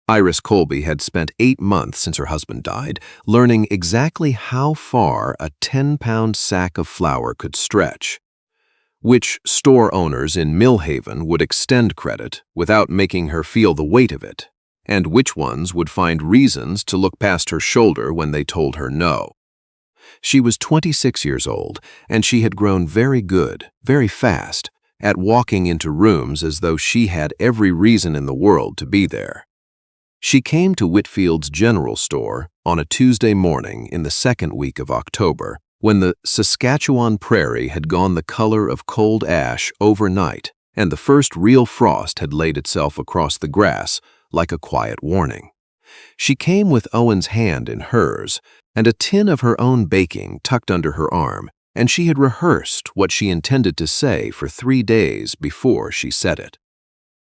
Iris Colby had spent 8 months since her husband died, learning exactly how far a 10-pound sack of flour could stretch, which store owners in Millhaven would extend credit without making her feel the weight of it, and which ones would find reasons to look past her shoulder when they told her no. She was 26 years old, and she had grown very good, very fast, at walking into rooms as though she had every reason in the world to be there. She came to Whitfield's general store on a Tuesday morning in the second week of October, when the Saskatchewan prairie had gone the color of cold ash overnight, and the first real frost had laid itself across the grass like a quiet warning. She came with Owen's hand in hers, and a tin of her own baking tucked under her arm, and she had rehearsed what she intended to say for 3 days before she said it.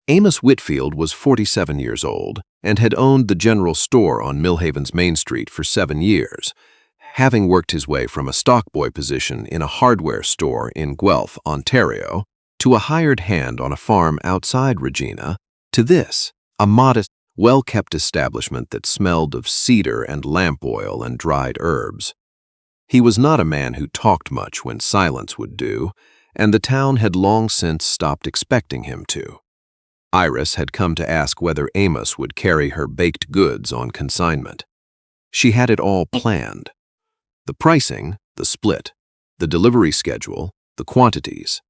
Amos Whitfield was 47 years old and had owned the general store on Millhaven's Main Street for 7 years, having worked his way from a stockboy position in a hardware store in Guelph, Ontario, to a hired hand on a farm outside Regina, to this, a modest, well-kept establishment that smelled of cedar and lamp oil and dried herbs. He was not a man who talked much when silence would do, and the town had long since stopped expecting him to. Iris had come to ask whether Amos would carry her baked goods on consignment. She had it all planned. The pricing, the split, the delivery schedule, the quantities.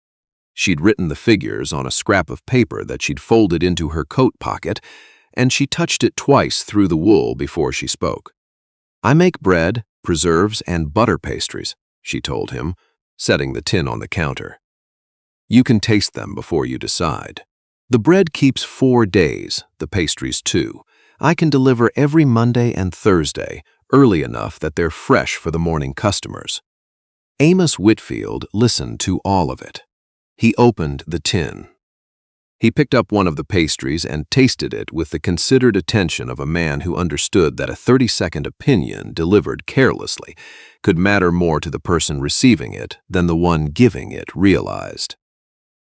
She'd written the figures on a scrap of paper that she'd folded into her coat pocket, and she touched it twice through the wool before she spoke. "I make bread, preserves, and butter pastries," she told him, setting the tin on the counter. "You can taste them before you decide. The bread keeps 4 days, the pastries 2. I can deliver every Monday and Thursday, early enough that they're fresh for the morning customers." Amos Whitfield listened to all of it. He opened the tin. He picked up one of the pastries and tasted it with the considered attention of a man who understood that a 30-second opinion delivered carelessly could matter more to the person receiving it than the one giving it realized.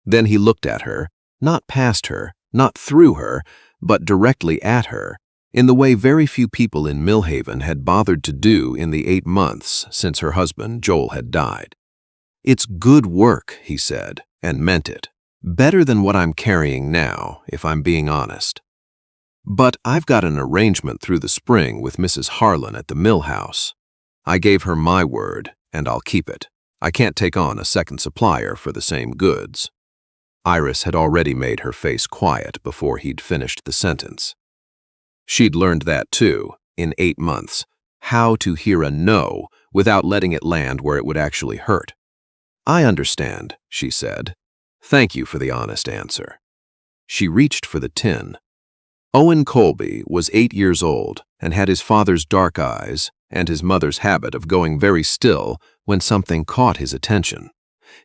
Then he looked at her, not past her, not through her, but directly at her, in the way very few people in Millhaven had bothered to do in the 8 months since her husband, Joel, had died. "It's good work," he said, and meant it. "Better than what I'm carrying now, if I'm being honest. But I've got an arrangement through the spring with Mrs. Harlan at the mill house. I gave her my word, and I'll keep it. I can't take on a second supplier for the same goods." Iris had already made her face quiet before he'd finished the sentence. She'd learned that too, in 8 months, how to hear a no without letting it land where it would actually hurt. "I understand," she said. "Thank you for the honest answer." She reached for the tin. Owen Colby was 8 years old and had his father's dark eyes and his mother's habit of going very still when something caught his attention.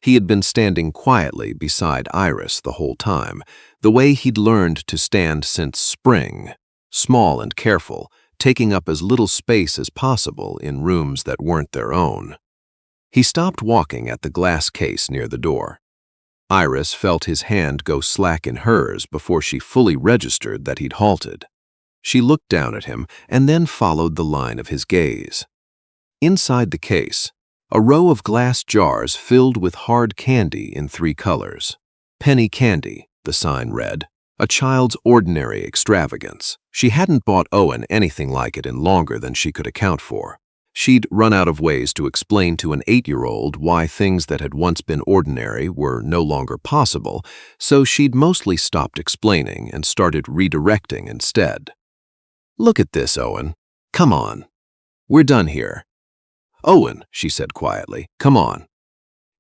He had been standing quietly beside Iris the whole time, the way he'd learned to stand since spring, small and careful, taking up as little space as possible in rooms that weren't their own. He stopped walking at the glass case near the door. Iris felt his hand go slack in hers before she fully registered that he'd halted. She looked down at him and then followed the line of his gaze. Inside the case, a row of glass jars filled with hard candy in 3 colors. "Penny candy," the sign read, "a child's ordinary extravagance." She hadn't bought Owen anything like it in longer than she could account for. She'd run out of ways to explain to an 8-year-old why things that had once been ordinary were no longer possible, so she'd mostly stopped explaining and started redirecting instead. "Look at this, Owen. Come on. We're done here." "Owen," she said quietly, "come on."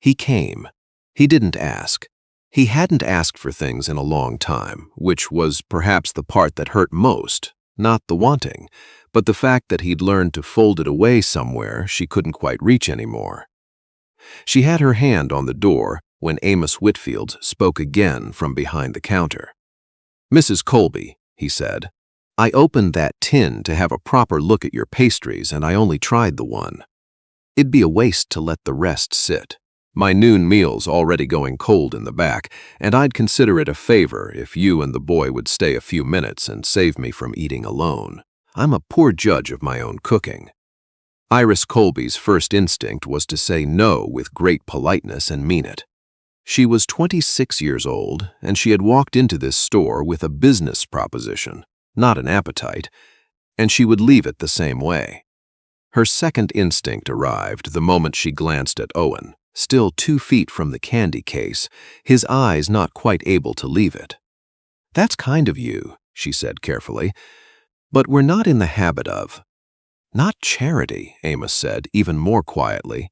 He came. He didn't ask. He hadn't asked for things in a long time, which was perhaps the part that hurt most, not the wanting, but the fact that he'd learned to fold it away somewhere she couldn't quite reach anymore. She had her hand on the door when Amos Whitfield spoke again from behind the counter. "Mrs. Colby," he said, "I opened that tin to have a proper look at your pastries, and I only tried the one. It'd be a waste to let the rest sit. My noon meal's already going cold in the back, and I'd consider it a favor if you and the boy would stay a few minutes and save me from eating alone. I'm a poor judge of my own cooking." Iris Colby's first instinct was to say no with great politeness and mean it. She was 26 years old, and she had walked into this store with a business proposition, not an appetite, and she would leave it the same way. Her second instinct arrived the moment she glanced at Owen, still 2 feet from the candy case, his eyes not quite able to leave it. "That's kind of you," she said carefully, "but we're not in the habit of—" "Not charity," Amos said, even more quietly.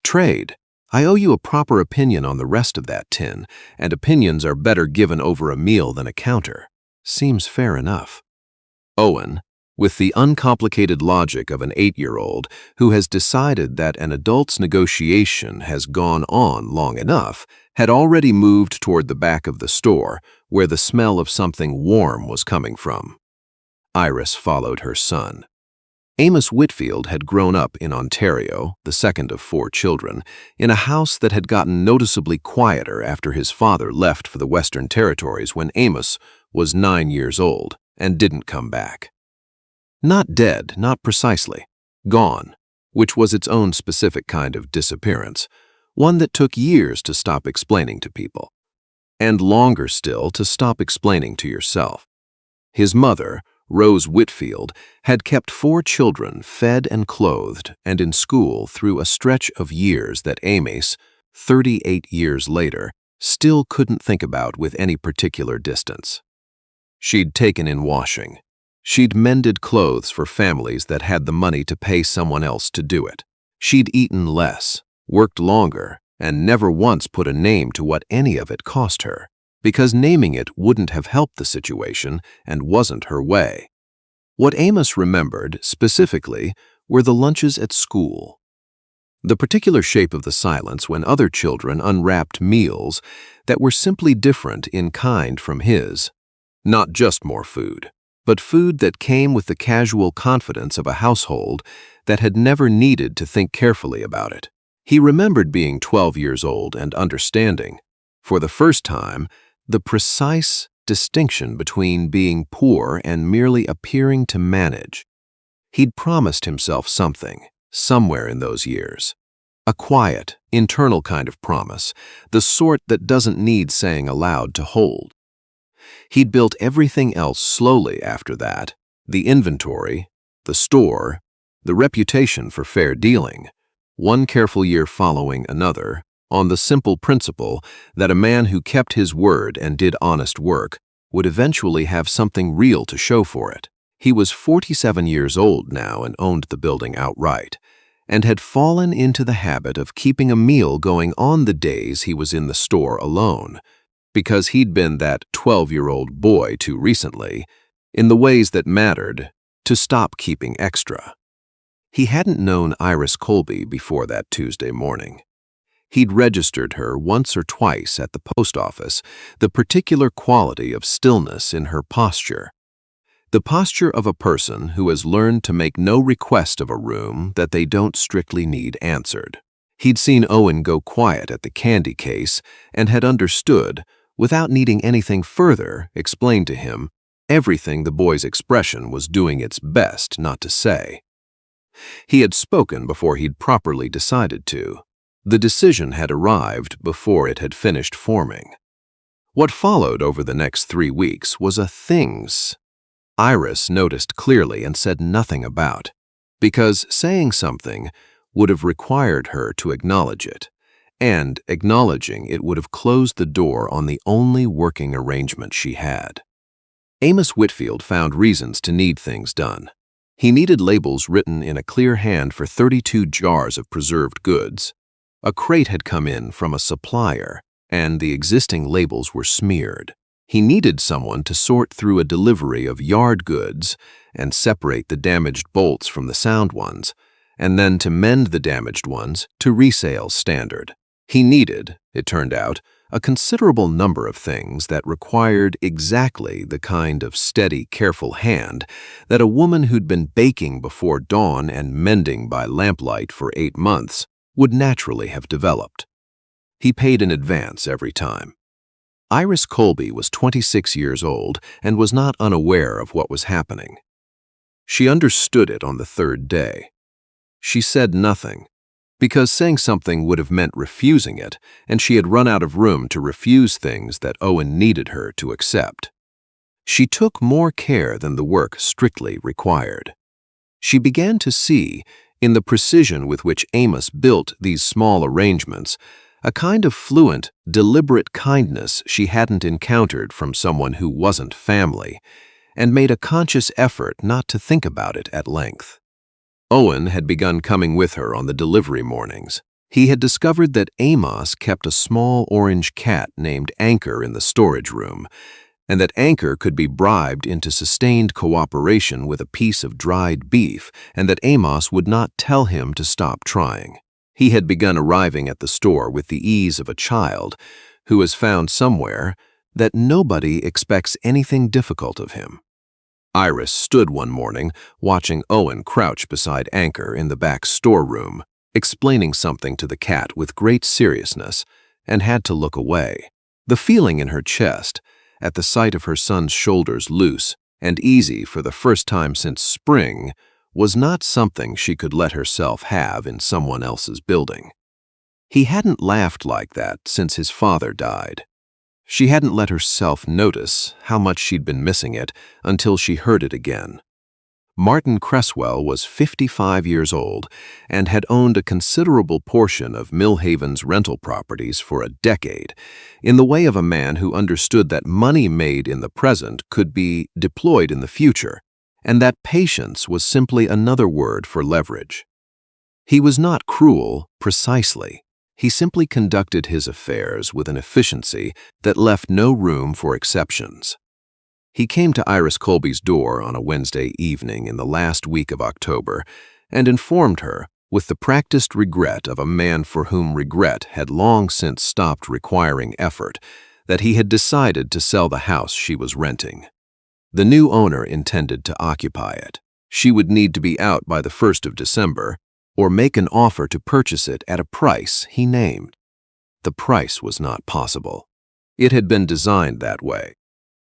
"Trade. I owe you a proper opinion on the rest of that tin, and opinions are better given over a meal than a counter. Seems fair enough." Owen, with the uncomplicated logic of an 8-year-old who has decided that an adult's negotiation has gone on long enough, had already moved toward the back of the store, where the smell of something warm was coming from. Iris followed her son. Amos Whitfield had grown up in Ontario, the second of 4 children, in a house that had gotten noticeably quieter after his father left for the Western Territories when Amos was 9 years old and didn't come back. Not dead, not precisely. Gone, which was its own specific kind of disappearance, one that took years to stop explaining to people, and longer still to stop explaining to yourself. His mother, Rose Whitfield, had kept 4 children fed and clothed and in school through a stretch of years that Amos, 38 years later, still couldn't think about with any particular distance. She'd taken in washing. She'd mended clothes for families that had the money to pay someone else to do it. She'd eaten less, worked longer, and never once put a name to what any of it cost her, because naming it wouldn't have helped the situation and wasn't her way. What Amos remembered, specifically, were the lunches at school. The particular shape of the silence when other children unwrapped meals that were simply different in kind from his. Not just more food, but food that came with the casual confidence of a household that had never needed to think carefully about it. He remembered being 12 years old and understanding, for the first time, the precise distinction between being poor and merely appearing to manage. He'd promised himself something, somewhere in those years. A quiet, internal kind of promise, the sort that doesn't need saying aloud to hold. He'd built everything else slowly after that, the inventory, the store, the reputation for fair dealing, one careful year following another, on the simple principle that a man who kept his word and did honest work would eventually have something real to show for it. He was 47 years old now and owned the building outright, and had fallen into the habit of keeping a meal going on the days he was in the store alone, because he'd been that 12-year-old boy too recently, in the ways that mattered, to stop keeping extra. He hadn't known Iris Colby before that Tuesday morning. He'd registered her once or twice at the post office, the particular quality of stillness in her posture. The posture of a person who has learned to make no request of a room that they don't strictly need answered. He'd seen Owen go quiet at the candy case and had understood, without needing anything further explained to him, everything the boy's expression was doing its best not to say. He had spoken before he'd properly decided to. The decision had arrived before it had finished forming. What followed over the next 3 weeks was a things Iris noticed clearly and said nothing about, because saying something would have required her to acknowledge it, and acknowledging it would have closed the door on the only working arrangement she had. Amos Whitfield found reasons to need things done. He needed labels written in a clear hand for 32 jars of preserved goods. A crate had come in from a supplier, and the existing labels were smeared. He needed someone to sort through a delivery of yard goods and separate the damaged bolts from the sound ones, and then to mend the damaged ones to resale standard. He needed, it turned out, a considerable number of things that required exactly the kind of steady, careful hand that a woman who'd been baking before dawn and mending by lamplight for 8 months would naturally have developed. He paid in advance every time. Iris Colby was 26 years old and was not unaware of what was happening. She understood it on the third day. She said nothing, because saying something would have meant refusing it, and she had run out of room to refuse things that Owen needed her to accept. She took more care than the work strictly required. She began to see, in the precision with which Amos built these small arrangements, a kind of fluent, deliberate kindness she hadn't encountered from someone who wasn't family, and made a conscious effort not to think about it at length. Owen had begun coming with her on the delivery mornings. He had discovered that Amos kept a small orange cat named Anchor in the storage room, and that Anchor could be bribed into sustained cooperation with a piece of dried beef, and that Amos would not tell him to stop trying. He had begun arriving at the store with the ease of a child who has found somewhere that nobody expects anything difficult of him. Iris stood one morning watching Owen crouch beside Anchor in the back storeroom, explaining something to the cat with great seriousness, and had to look away. The feeling in her chest, at the sight of her son's shoulders loose and easy for the first time since spring, was not something she could let herself have in someone else's building. He hadn't laughed like that since his father died. She hadn't let herself notice how much she'd been missing it until she heard it again. Martin Cresswell was 55 years old and had owned a considerable portion of Millhaven's rental properties for a decade, in the way of a man who understood that money made in the present could be deployed in the future, and that patience was simply another word for leverage. He was not cruel, precisely. He simply conducted his affairs with an efficiency that left no room for exceptions. He came to Iris Colby's door on a Wednesday evening in the last week of October and informed her, with the practiced regret of a man for whom regret had long since stopped requiring effort, that he had decided to sell the house she was renting. The new owner intended to occupy it. She would need to be out by the 1st of December, or make an offer to purchase it at a price he named. The price was not possible. It had been designed that way.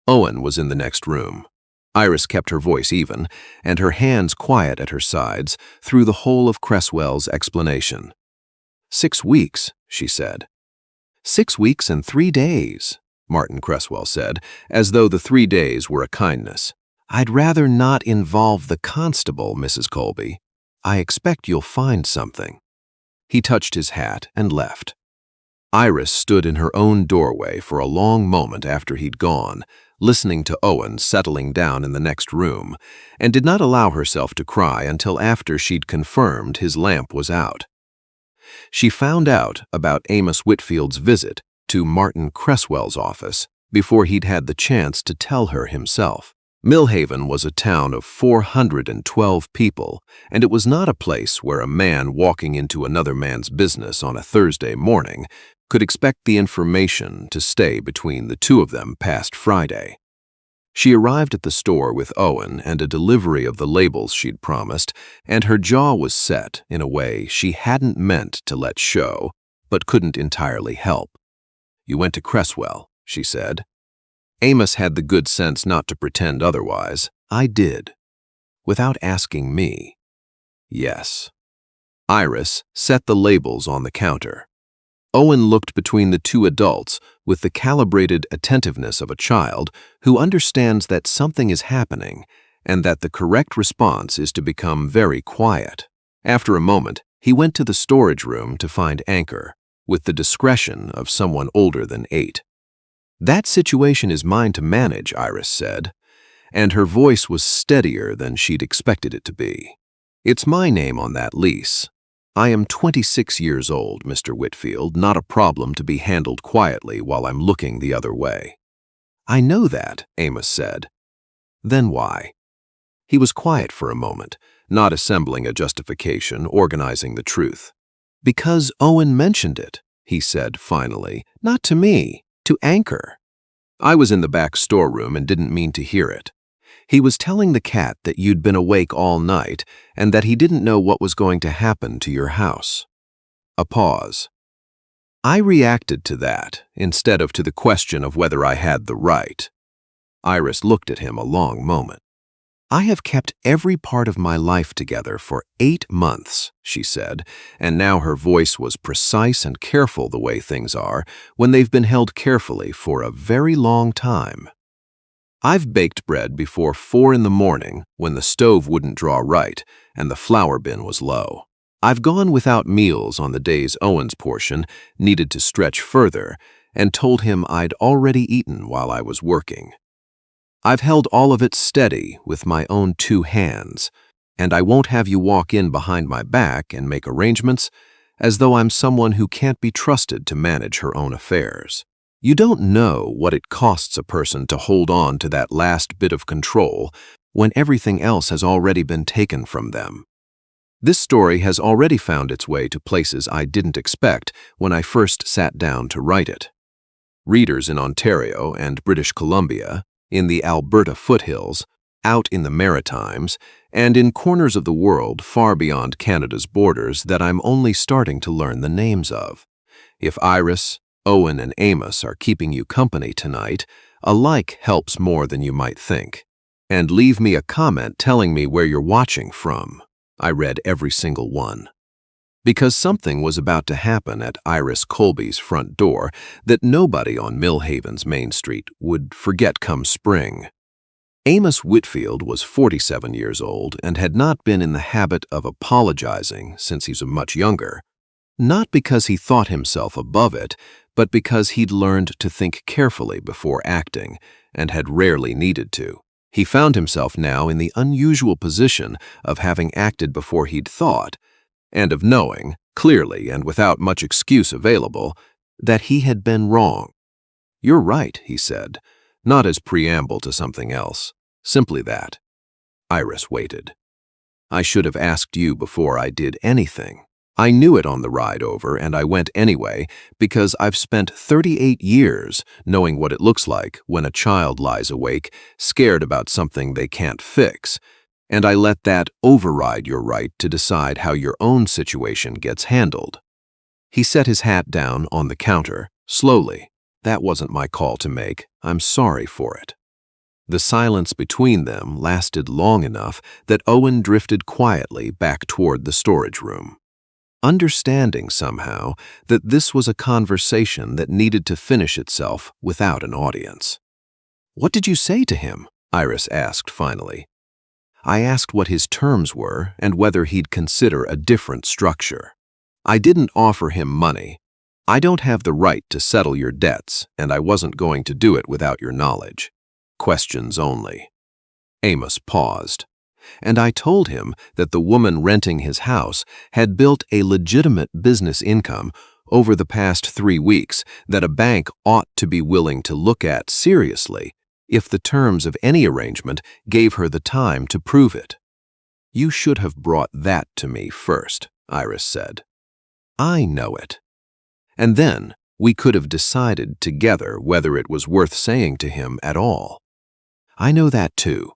Owen was in the next room. Iris kept her voice even and her hands quiet at her sides through the whole of Cresswell's explanation. 6 weeks, she said. 6 weeks and 3 days, Martin Cresswell said, as though the 3 days were a kindness. I'd rather not involve the constable, Mrs. Colby. I expect you'll find something. He touched his hat and left. Iris stood in her own doorway for a long moment after he'd gone, listening to Owen settling down in the next room, and did not allow herself to cry until after she'd confirmed his lamp was out. She found out about Amos Whitfield's visit to Martin Cresswell's office before he'd had the chance to tell her himself. Millhaven was a town of 412 people, and it was not a place where a man walking into another man's business on a Thursday morning could expect the information to stay between the two of them past Friday. She arrived at the store with Owen and a delivery of the labels she'd promised, and her jaw was set in a way she hadn't meant to let show, but couldn't entirely help. "You went to Cresswell," she said. Amos had the good sense not to pretend otherwise. "I did." "Without asking me?" "Yes." Iris set the labels on the counter. Owen looked between the two adults with the calibrated attentiveness of a child who understands that something is happening and that the correct response is to become very quiet. After a moment, he went to the storage room to find Anchor, with the discretion of someone older than 8. "That situation is mine to manage," Iris said, and her voice was steadier than she'd expected it to be. "It's my name on that lease. I am 26 years old, Mr. Whitfield, not a problem to be handled quietly while I'm looking the other way." "I know that," Amos said. "Then why?" He was quiet for a moment, not assembling a justification, organizing the truth. "Because Owen mentioned it," he said finally. "Not to me, to Anchor. I was in the back storeroom and didn't mean to hear it. He was telling the cat that you'd been awake all night and that he didn't know what was going to happen to your house." A pause. I reacted to that instead of to the question of whether I had the right. Iris looked at him a long moment. I have kept every part of my life together for 8 months, she said, and now her voice was precise and careful the way things are when they've been held carefully for a very long time. I've baked bread before 4 in the morning when the stove wouldn't draw right and the flour bin was low. I've gone without meals on the days Owen's portion needed to stretch further and told him I'd already eaten while I was working. I've held all of it steady with my own 2 hands, and I won't have you walk in behind my back and make arrangements as though I'm someone who can't be trusted to manage her own affairs. You don't know what it costs a person to hold on to that last bit of control when everything else has already been taken from them. This story has already found its way to places I didn't expect when I first sat down to write it. Readers in Ontario and British Columbia, in the Alberta foothills, out in the Maritimes, and in corners of the world far beyond Canada's borders that I'm only starting to learn the names of. If Iris, Owen, and Amos are keeping you company tonight, a like helps more than you might think. And leave me a comment telling me where you're watching from. I read every single one. Because something was about to happen at Iris Colby's front door that nobody on Millhaven's Main Street would forget come spring. Amos Whitfield was 47 years old and had not been in the habit of apologizing since he was much younger. Not because he thought himself above it, but because he'd learned to think carefully before acting and had rarely needed to. He found himself now in the unusual position of having acted before he'd thought, and of knowing, clearly and without much excuse available, that he had been wrong. "You're right," he said, not as preamble to something else, simply that. Iris waited. "I should have asked you before I did anything. I knew it on the ride over, and I went anyway because I've spent 38 years knowing what it looks like when a child lies awake, scared about something they can't fix, and I let that override your right to decide how your own situation gets handled." He set his hat down on the counter, slowly. "That wasn't my call to make. I'm sorry for it." The silence between them lasted long enough that Owen drifted quietly back toward the storage room, understanding somehow that this was a conversation that needed to finish itself without an audience. "What did you say to him?" Iris asked finally. "I asked what his terms were and whether he'd consider a different structure. I didn't offer him money. I don't have the right to settle your debts, and I wasn't going to do it without your knowledge. Questions only." Amos paused. "And I told him that the woman renting his house had built a legitimate business income over the past 3 weeks that a bank ought to be willing to look at seriously if the terms of any arrangement gave her the time to prove it." "You should have brought that to me first," Iris said. "I know it. And then we could have decided together whether it was worth saying to him at all." "I know that too."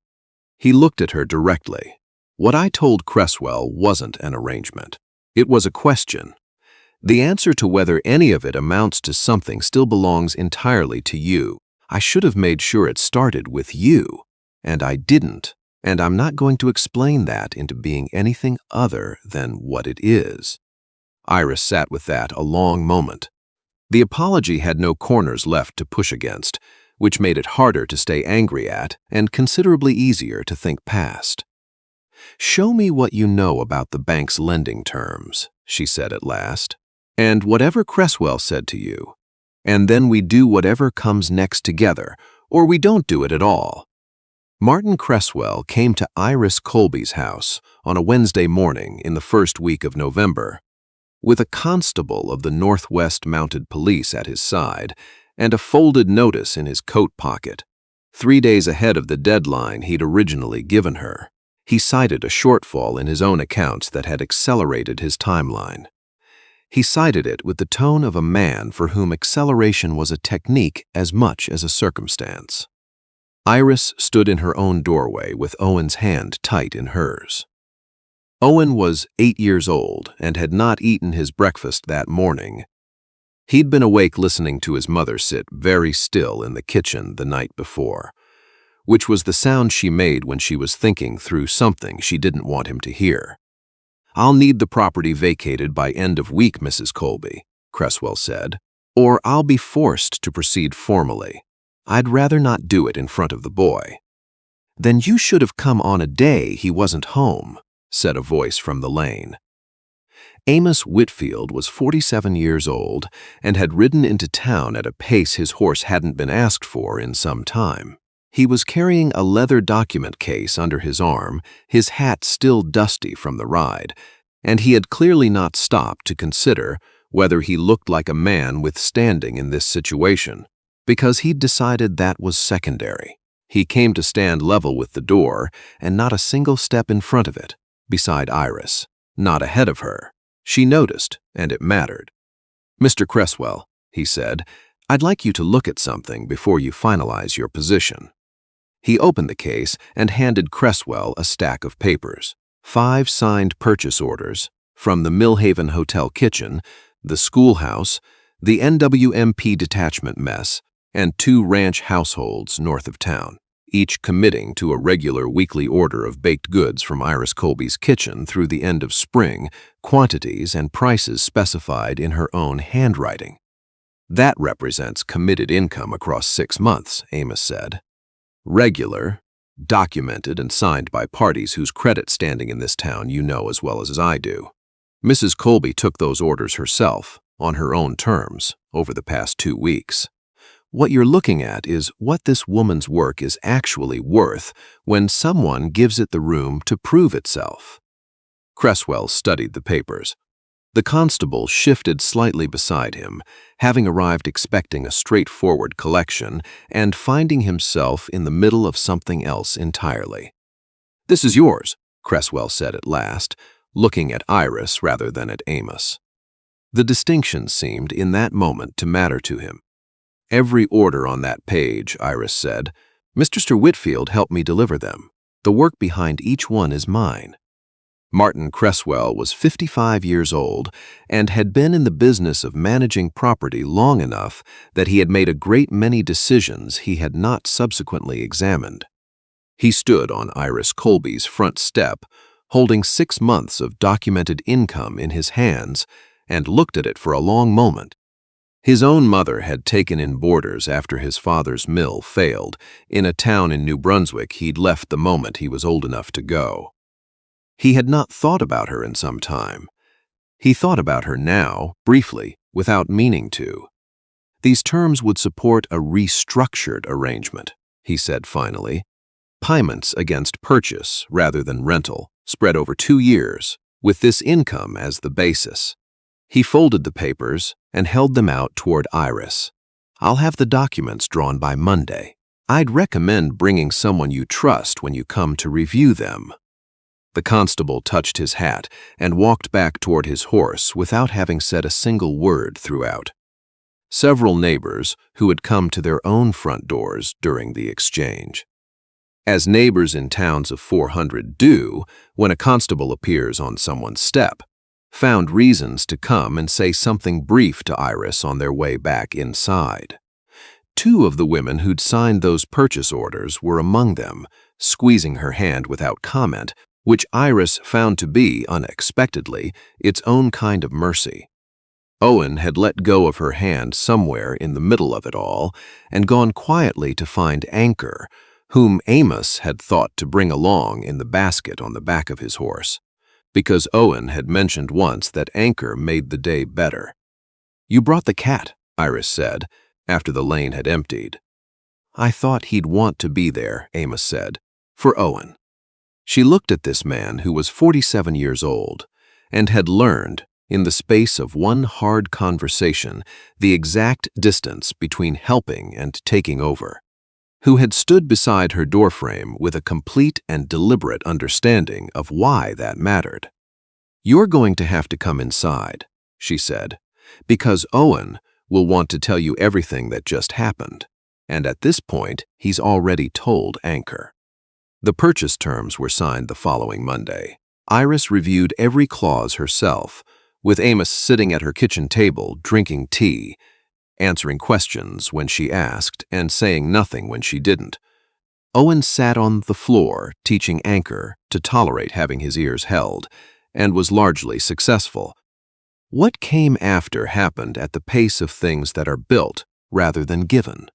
He looked at her directly. "What I told Cresswell wasn't an arrangement. It was a question. The answer to whether any of it amounts to something still belongs entirely to you. I should have made sure it started with you, and I didn't, and I'm not going to explain that into being anything other than what it is." Iris sat with that a long moment. The apology had no corners left to push against, which made it harder to stay angry at and considerably easier to think past. "Show me what you know about the bank's lending terms," she said at last, "and whatever Cresswell said to you, and then we do whatever comes next together, or we don't do it at all." Martin Cresswell came to Iris Colby's house on a Wednesday morning in the first week of November, with a constable of the Northwest Mounted Police at his side and a folded notice in his coat pocket, 3 days ahead of the deadline he'd originally given her. He cited a shortfall in his own accounts that had accelerated his timeline. He cited it with the tone of a man for whom acceleration was a technique as much as a circumstance. Iris stood in her own doorway with Owen's hand tight in hers. Owen was 8 years old and had not eaten his breakfast that morning. He'd been awake listening to his mother sit very still in the kitchen the night before, which was the sound she made when she was thinking through something she didn't want him to hear. "I'll need the property vacated by end of week, Mrs. Colby," Cresswell said, "or I'll be forced to proceed formally. I'd rather not do it in front of the boy." "Then you should have come on a day he wasn't home," said a voice from the lane. Amos Whitfield was 47 years old and had ridden into town at a pace his horse hadn't been asked for in some time. He was carrying a leather document case under his arm, his hat still dusty from the ride, and he had clearly not stopped to consider whether he looked like a man withstanding in this situation, because he'd decided that was secondary. He came to stand level with the door and not a single step in front of it, beside Iris, not ahead of her. She noticed, and it mattered. "Mr. Cresswell," he said, "I'd like you to look at something before you finalize your position." He opened the case and handed Cresswell a stack of papers. 5 signed purchase orders from the Millhaven Hotel kitchen, the schoolhouse, the NWMP detachment mess, and 2 ranch households north of town, each committing to a regular weekly order of baked goods from Iris Colby's kitchen through the end of spring, quantities and prices specified in her own handwriting. "That represents committed income across 6 months, Amos said. Regular, documented and signed by parties whose credit standing in this town you know as well as I do. Mrs. Colby took those orders herself, on her own terms, over the past 2 weeks. What you're looking at is what this woman's work is actually worth when someone gives it the room to prove itself." Cresswell studied the papers. The constable shifted slightly beside him, having arrived expecting a straightforward collection and finding himself in the middle of something else entirely. "This is yours," Cresswell said at last, looking at Iris rather than at Amos. The distinction seemed, in that moment, to matter to him. "Every order on that page," Iris said. "Mr. Whitfield helped me deliver them. The work behind each one is mine." Martin Cresswell was 55 years old and had been in the business of managing property long enough that he had made a great many decisions he had not subsequently examined. He stood on Iris Colby's front step, holding 6 months of documented income in his hands, and looked at it for a long moment. His own mother had taken in boarders after his father's mill failed in a town in New Brunswick he'd left the moment he was old enough to go. He had not thought about her in some time. He thought about her now, briefly, without meaning to. "These terms would support a restructured arrangement," he said finally. "Payments against purchase rather than rental, spread over 2 years, with this income as the basis." He folded the papers and held them out toward Iris. "I'll have the documents drawn by Monday. I'd recommend bringing someone you trust when you come to review them." The constable touched his hat and walked back toward his horse without having said a single word throughout. Several neighbors who had come to their own front doors during the exchange. As neighbors in towns of 400 do when a constable appears on someone's step, found reasons to come and say something brief to Iris on their way back inside. 2 of the women who'd signed those purchase orders were among them, squeezing her hand without comment, which Iris found to be, unexpectedly, its own kind of mercy. Owen had let go of her hand somewhere in the middle of it all and gone quietly to find Anchor, whom Amos had thought to bring along in the basket on the back of his horse, because Owen had mentioned once that Anchor made the day better. "You brought the cat," Iris said, after the lane had emptied. "I thought he'd want to be there," Amos said, "for Owen." She looked at this man who was 47 years old and had learned, in the space of one hard conversation, the exact distance between helping and taking over, who had stood beside her doorframe with a complete and deliberate understanding of why that mattered. "You're going to have to come inside," she said, "because Owen will want to tell you everything that just happened, and at this point he's already told Anchor." The purchase terms were signed the following Monday. Iris reviewed every clause herself, with Amos sitting at her kitchen table drinking tea, answering questions when she asked and saying nothing when she didn't. Owen sat on the floor teaching Anchor to tolerate having his ears held, and was largely successful. What came after happened at the pace of things that are built rather than given.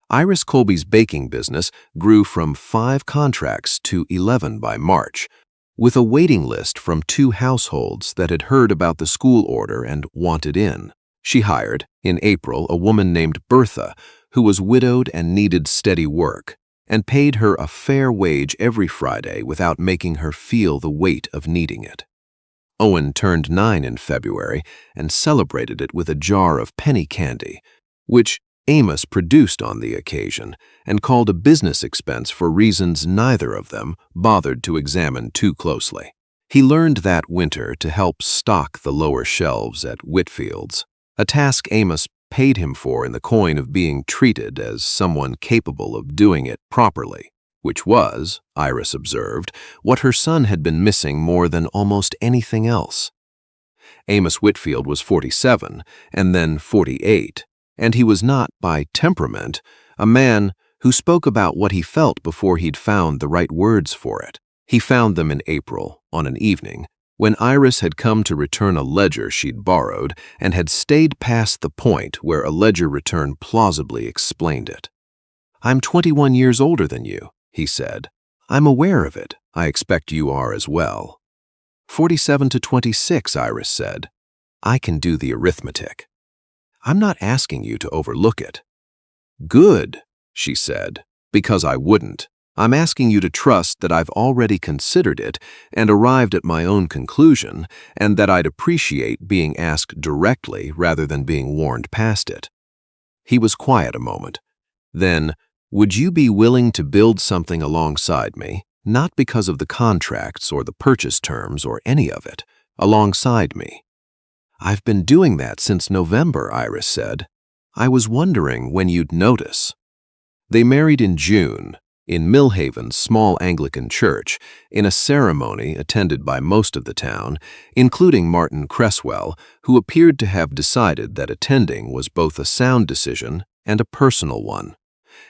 Iris Colby's baking business grew from 5 contracts to 11 by March, with a waiting list from 2 households that had heard about the school order and wanted in. She hired, in April, a woman named Bertha, who was widowed and needed steady work, and paid her a fair wage every Friday without making her feel the weight of needing it. Owen turned 9 in February and celebrated it with a jar of penny candy, which Amos produced on the occasion and called a business expense for reasons neither of them bothered to examine too closely. He learned that winter to help stock the lower shelves at Whitfield's, a task Amos paid him for in the coin of being treated as someone capable of doing it properly, which was, Iris observed, what her son had been missing more than almost anything else. Amos Whitfield was 47 and then 48, and he was not, by temperament, a man who spoke about what he felt before he'd found the right words for it. He found them in April, on an evening, when Iris had come to return a ledger she'd borrowed and had stayed past the point where a ledger return plausibly explained it. "I'm 21 years older than you," he said. "I'm aware of it. I expect you are as well." 47 to 26, Iris said. "I can do the arithmetic. I'm not asking you to overlook it." "Good," she said, "because I wouldn't. I'm asking you to trust that I've already considered it and arrived at my own conclusion, and that I'd appreciate being asked directly rather than being warned past it." He was quiet a moment. Then, "Would you be willing to build something alongside me, not because of the contracts or the purchase terms or any of it, alongside me?" "I've been doing that since November," Iris said. "I was wondering when you'd notice." They married in June, in Millhaven's small Anglican church, in a ceremony attended by most of the town, including Martin Cresswell, who appeared to have decided that attending was both a sound decision and a personal one,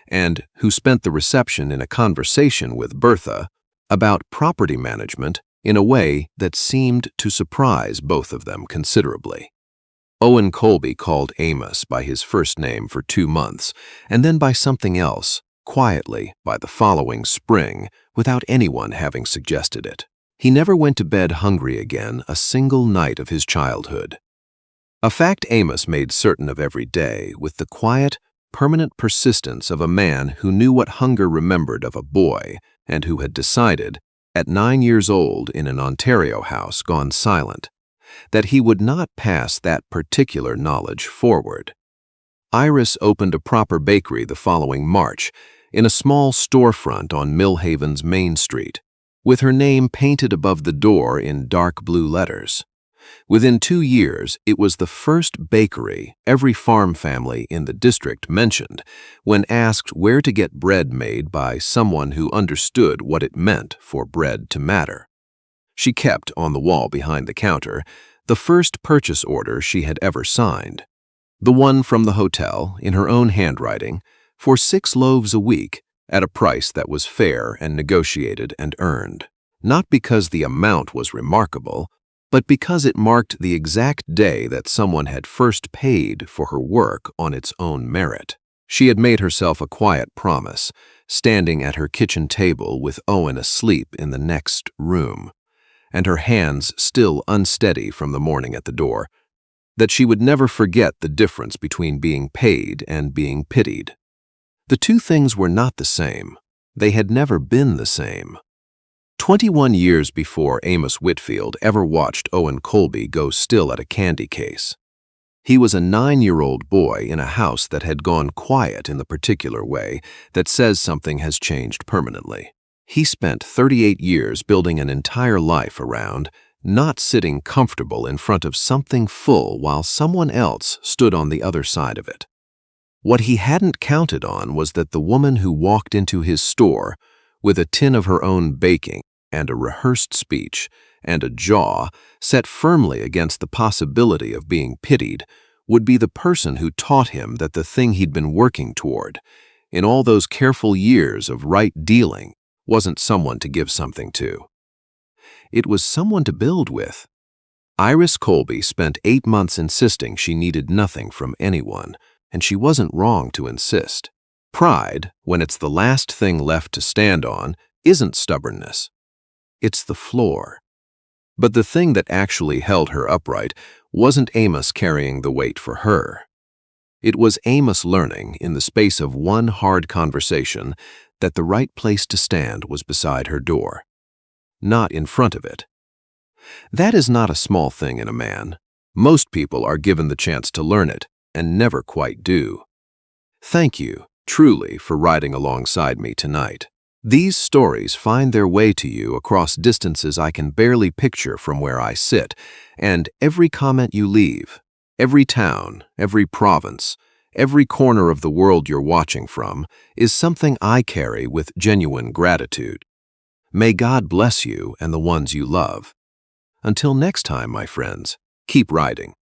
and who spent the reception in a conversation with Bertha about property management in a way that seemed to surprise both of them considerably. Owen Colby called Amos by his first name for 2 months, and then by something else, quietly, by the following spring, without anyone having suggested it. He never went to bed hungry again a single night of his childhood. A fact Amos made certain of every day, with the quiet, permanent persistence of a man who knew what hunger remembered of a boy, and who had decided, at 9 years old in an Ontario house gone silent, that he would not pass that particular knowledge forward. Iris opened a proper bakery the following March, in a small storefront on Millhaven's Main Street, with her name painted above the door in dark blue letters. Within 2 years, it was the first bakery every farm family in the district mentioned when asked where to get bread made by someone who understood what it meant for bread to matter. She kept on the wall behind the counter the first purchase order she had ever signed, the one from the hotel, in her own handwriting, for 6 loaves a week at a price that was fair and negotiated and earned, not because the amount was remarkable, but because it marked the exact day that someone had first paid for her work on its own merit. She had made herself a quiet promise, standing at her kitchen table with Owen asleep in the next room, and her hands still unsteady from the morning at the door, that she would never forget the difference between being paid and being pitied. The two things were not the same. They had never been the same. 21 years before Amos Whitfield ever watched Owen Colby go still at a candy case. He was a 9-year-old boy in a house that had gone quiet in the particular way that says something has changed permanently. He spent 38 years building an entire life around not sitting comfortable in front of something full while someone else stood on the other side of it. What he hadn't counted on was that the woman who walked into his store with a tin of her own baking and a rehearsed speech, and a jaw set firmly against the possibility of being pitied would be the person who taught him that the thing he'd been working toward, in all those careful years of right dealing, wasn't someone to give something to. It was someone to build with. Iris Colby spent 8 months insisting she needed nothing from anyone, and she wasn't wrong to insist. Pride, when it's the last thing left to stand on, isn't stubbornness. It's the floor. But the thing that actually held her upright wasn't Amos carrying the weight for her. It was Amos learning, in the space of one hard conversation, that the right place to stand was beside her door, not in front of it. That is not a small thing in a man. Most people are given the chance to learn it, and never quite do. Thank you, truly, for riding alongside me tonight. These stories find their way to you across distances I can barely picture from where I sit, and every comment you leave, every town, every province, every corner of the world you're watching from, is something I carry with genuine gratitude. May God bless you and the ones you love. Until next time, my friends, keep riding.